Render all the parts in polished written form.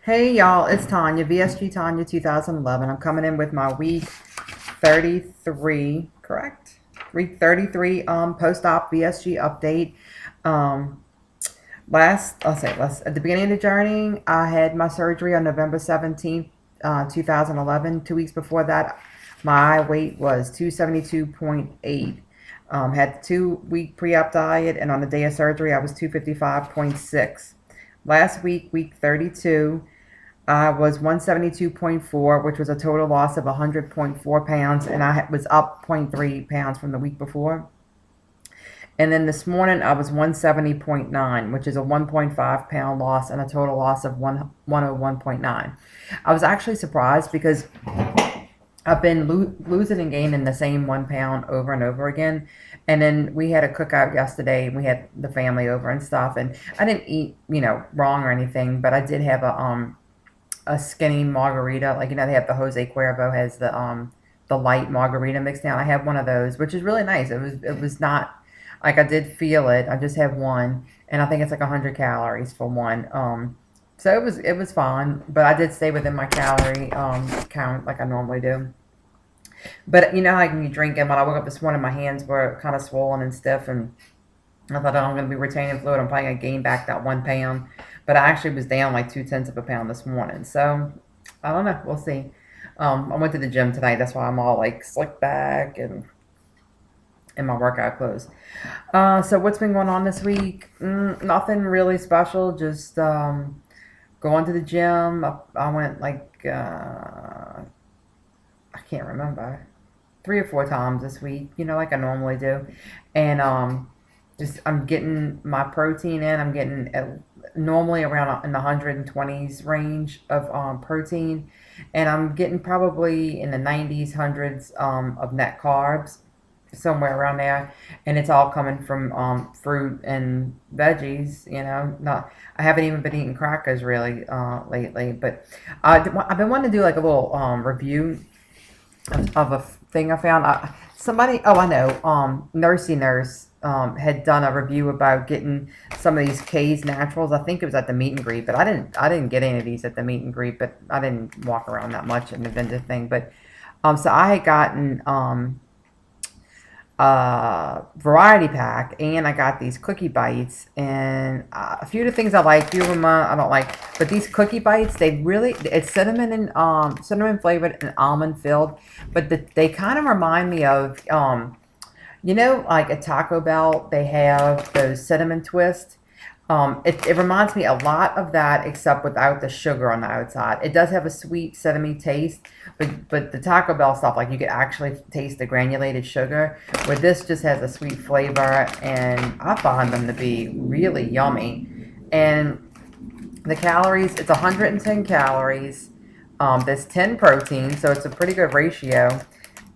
Hey y'all, it's Tanya, VSG Tanya 2011. I'm coming in with my week 33, correct? Week 33 post-op VSG update. Um at the beginning of the journey, I had my surgery on November 17th, 2011. 2 weeks before that, my weight was 272.8. Had the 2 week pre-op diet, and on the day of surgery, I was 255.6. Last week, week 32, I was 172.4, which was a total loss of 100.4 pounds, and I was up zero point 0.3 pounds from the week before. And then this morning I was 170.9, which is a 1.5 pound loss and a total loss of 101.9. I was actually surprised because I've been losing and gaining the same 1 pound over and over again. And then we had a cookout yesterday, and we had the family over and stuff. And I didn't eat, wrong or anything, but I did have a skinny margarita. Like, they have the Jose Cuervo has the light margarita mixed down. I had one of those, which is really nice. It was not like I did feel it. I just have one, and I think it's like 100 calories for one. So it was fine, but I did stay within my calorie count like I normally do. But like when you drink it, when I woke up this morning, my hands were kind of swollen and stiff, and I thought, oh, I'm going to be retaining fluid. I'm probably going to gain back that 1 pound. But I actually was down like 2/10 of a pound this morning. So I don't know. We'll see. I went to the gym tonight. That's why I'm all like slicked back and in my workout clothes. So what's been going on this week? Nothing really special. Just going to the gym. I went like I can't remember, 3 or 4 times this week. Like I normally do, and just I'm getting my protein in. I'm getting normally around in the 120s range of protein, and I'm getting probably in the 90s, hundreds of net carbs, somewhere around there, and it's all coming from fruit and veggies. Not I haven't even been eating crackers really lately, but I've been wanting to do like a little review of a thing I found. Somebody, oh, I know, Nursey Nurse had done a review about getting some of these K's Naturals. I think it was at the meet and greet, but I didn't get any of these at the meet and greet, but I didn't walk around that much in the vendor thing. But so I had gotten variety pack, and I got these cookie bites, and a few of the things I like, a few of them I don't like, but these cookie bites, it's cinnamon and cinnamon flavored and almond filled, but they kind of remind me of like at Taco Bell they have those cinnamon twists. It reminds me a lot of that, except without the sugar on the outside. It does have a sweet, cinnamony taste, but the Taco Bell stuff, like you could actually taste the granulated sugar. Where this just has a sweet flavor, and I find them to be really yummy. And the calories, it's 110 calories. There's 10 protein, so it's a pretty good ratio.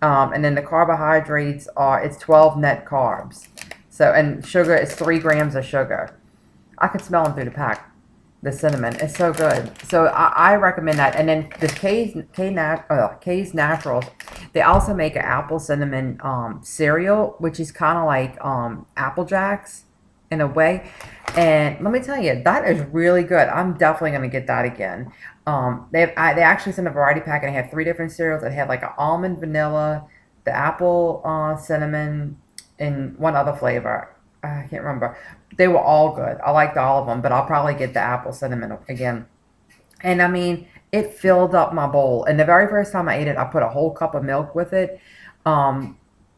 And then the carbohydrates it's 12 net carbs. So, and sugar is 3 grams of sugar. I could smell them through the pack. The cinnamon, it's so good. So I recommend that. And then the K's Naturals, they also make an apple cinnamon cereal, which is kind of like Apple Jacks in a way. And let me tell you, that is really good. I'm definitely going to get that again. They actually sent a variety pack, and they had 3 different cereals. It had like an almond vanilla, the apple cinnamon, and one other flavor. I can't remember. They were all good. I liked all of them, but I'll probably get the apple cinnamon again. And I mean, it filled up my bowl. And the very first time I ate it, I put a whole cup of milk with it. And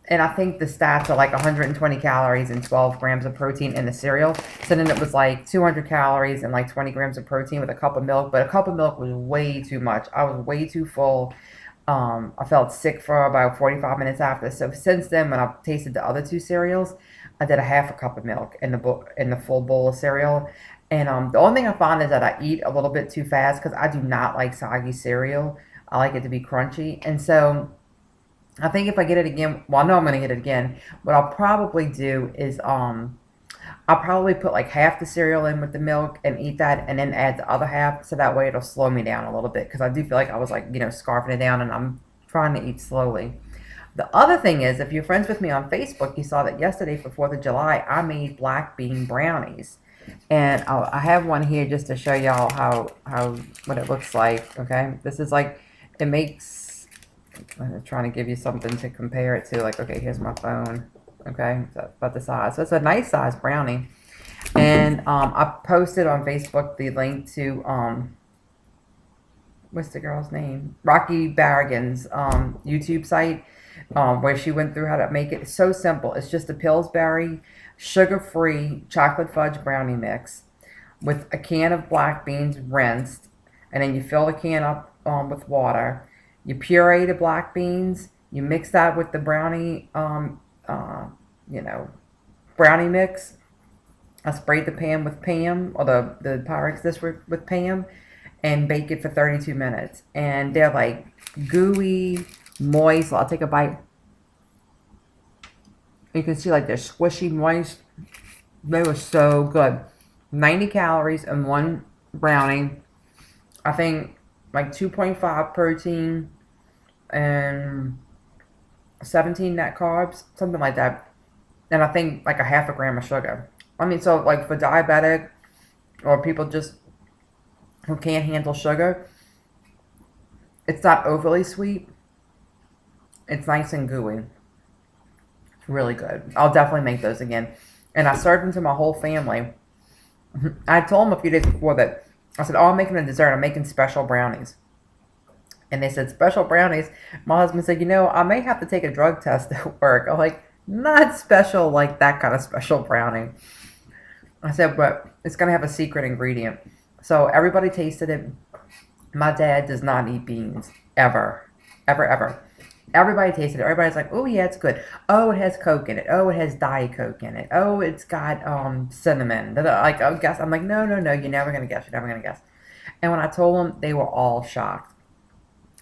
I think the stats are like 120 calories and 12 grams of protein in the cereal. So then it was like 200 calories and like 20 grams of protein with a cup of milk. But a cup of milk was way too much. I was way too full. I felt sick for about 45 minutes after. So since then, when I've tasted the other 2 cereals, I did a half a cup of milk in the full bowl of cereal. And the only thing I find is that I eat a little bit too fast because I do not like soggy cereal. I like it to be crunchy. And so I think if I get it again, well, I know I'm going to get it again. What I'll probably do is I'll probably put like half the cereal in with the milk and eat that, and then add the other half, so that way it'll slow me down a little bit, because I do feel like I was like, scarfing it down, and I'm trying to eat slowly. The other thing is, if you're friends with me on Facebook, you saw that yesterday for 4th of July, I made black bean brownies. And I have one here just to show y'all how what it looks like. Okay, this is like it makes. I'm trying to give you something to compare it to. Like, okay, here's my phone. Okay, so about the size. So it's a nice size brownie. And I posted on Facebook the link to what's the girl's name? Rocky Barrigan's YouTube site, where she went through how to make it. It's so simple. It's just a Pillsbury sugar-free chocolate fudge brownie mix with a can of black beans rinsed, and then you fill the can up with water. You puree the black beans. You mix that with the brownie, you know, brownie mix. I sprayed the pan with Pam, or the Pyrex dish with Pam, and bake it for 32 minutes. And they're like gooey, moist. I'll take a bite. You can see like they're squishy, moist. They were so good. 90 calories in one brownie. I think like 2.5 protein and 17 net carbs, something like that. And I think like a half a gram of sugar. I mean, so like for diabetic or people just who can't handle sugar, it's not overly sweet. It's nice and gooey. It's really good. I'll definitely make those again. And I served them to my whole family. I told them a few days before that I said, "Oh, I'm making a dessert. I'm making special brownies." And they said, "Special brownies." My husband said, "I may have to take a drug test at work." I'm like, "Not special like that kind of special brownie." I said, "But it's going to have a secret ingredient." So everybody tasted it. My dad does not eat beans. Ever. Ever, ever. Everybody tasted it. Everybody's like, "Oh, yeah, it's good. Oh, it has Coke in it. Oh, it has Diet Coke in it. Oh, it's got cinnamon." Like, oh, guess. I'm like, "No, no, no. You're never going to guess. You're never going to guess." And when I told them, they were all shocked.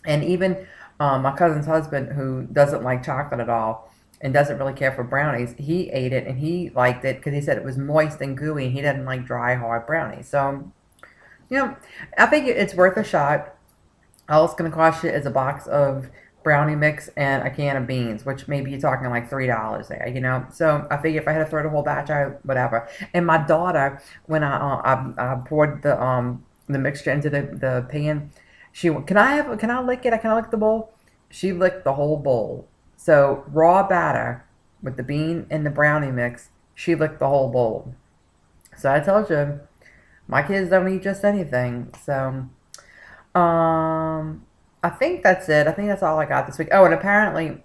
And even my cousin's husband, who doesn't like chocolate at all and doesn't really care for brownies, he ate it and he liked it because he said it was moist and gooey and he doesn't like dry, hard brownies. So, you know, I think it's worth a shot. All it's going to cost you is a box of brownie mix and a can of beans, which maybe you're talking like $3 there. So I figure if I had to throw the whole batch out, whatever. And my daughter, when I poured the mixture into the pan, she went, can I lick it? Can I lick the bowl? She licked the whole bowl. So raw batter with the bean and the brownie mix, she licked the whole bowl. So I told you, my kids don't eat just anything. So I think that's it. I think that's all I got this week. Oh, and apparently,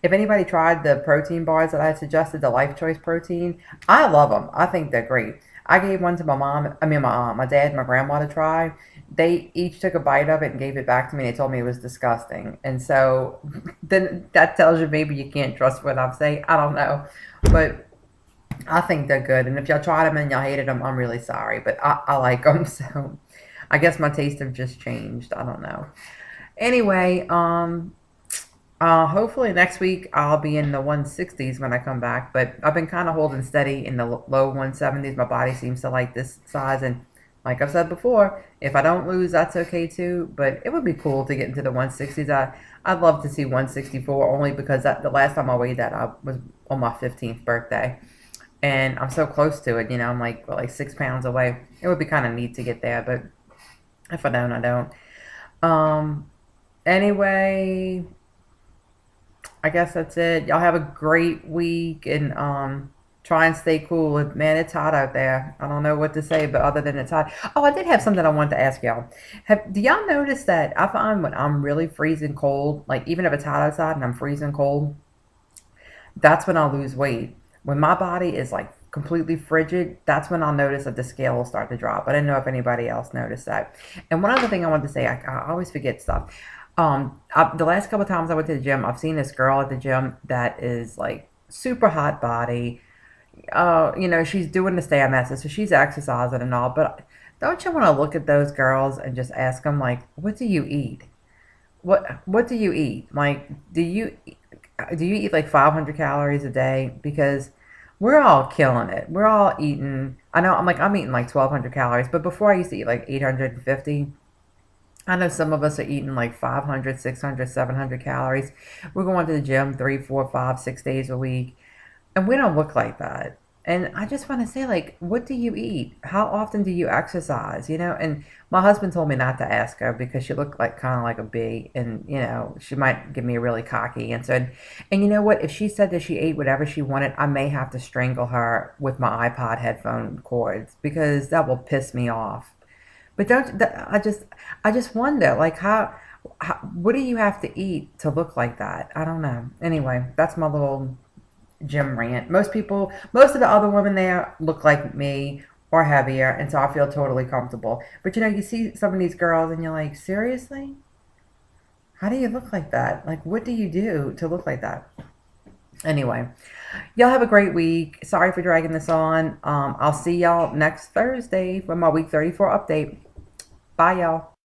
if anybody tried the protein bars that I suggested, the Life Choice protein, I love them. I think they're great. I gave one to my mom. I mean, my dad, and my grandma to try. They each took a bite of it and gave it back to me. They told me it was disgusting, and so then that tells you maybe you can't trust what I'm saying. I don't know, but I think they're good. And if y'all tried them and y'all hated them, I'm really sorry, but I like them. So I guess my taste have just changed. I don't know. Anyway, hopefully next week I'll be in the 160s when I come back, but I've been kind of holding steady in the low 170s. My body seems to like this size, and like I've said before, if I don't lose, that's okay too. But it would be cool to get into the 160s. I'd love to see 164 only because the last time I weighed that I was on my 15th birthday, and I'm so close to it. I'm like 6 pounds away. It would be kind of neat to get there, but if I don't, I don't. Um. Anyway, I guess that's it. Y'all have a great week and try and stay cool. Man, it's hot out there. I don't know what to say, but other than it's hot. Oh, I did have something I wanted to ask y'all. Do y'all notice that I find when I'm really freezing cold, like even if it's hot outside and I'm freezing cold, that's when I'll lose weight. When my body is like completely frigid, that's when I'll notice that the scale will start to drop. I didn't know if anybody else noticed that. And one other thing I wanted to say, I always forget stuff. The last couple of times I went to the gym, I've seen this girl at the gym that is like super hot body. She's doing the Stairmaster, so she's exercising and all. But don't you want to look at those girls and just ask them like, what do you eat? What do you eat? Like, do you eat like 500 calories a day? Because we're all killing it. We're all eating. I know I'm eating like 1,200 calories, but before I used to eat like 850. I know some of us are eating like 500, 600, 700 calories. We're going to the gym 3, 4, 5, 6 days a week, and we don't look like that. And I just want to say, like, what do you eat? How often do you exercise? And my husband told me not to ask her because she looked like kind of like a bee, and she might give me a really cocky answer. And you know what? If she said that she ate whatever she wanted, I may have to strangle her with my iPod headphone cords because that will piss me off. But don't I just wonder, like, how what do you have to eat to look like that? I don't know. Anyway, that's my little gym rant. Most of the other women there look like me or heavier, and so I feel totally comfortable. But you see some of these girls, and you're like, seriously, how do you look like that? Like, what do you do to look like that? Anyway, y'all have a great week. Sorry for dragging this on. I'll see y'all next Thursday for my week 34 update. Bye, y'all.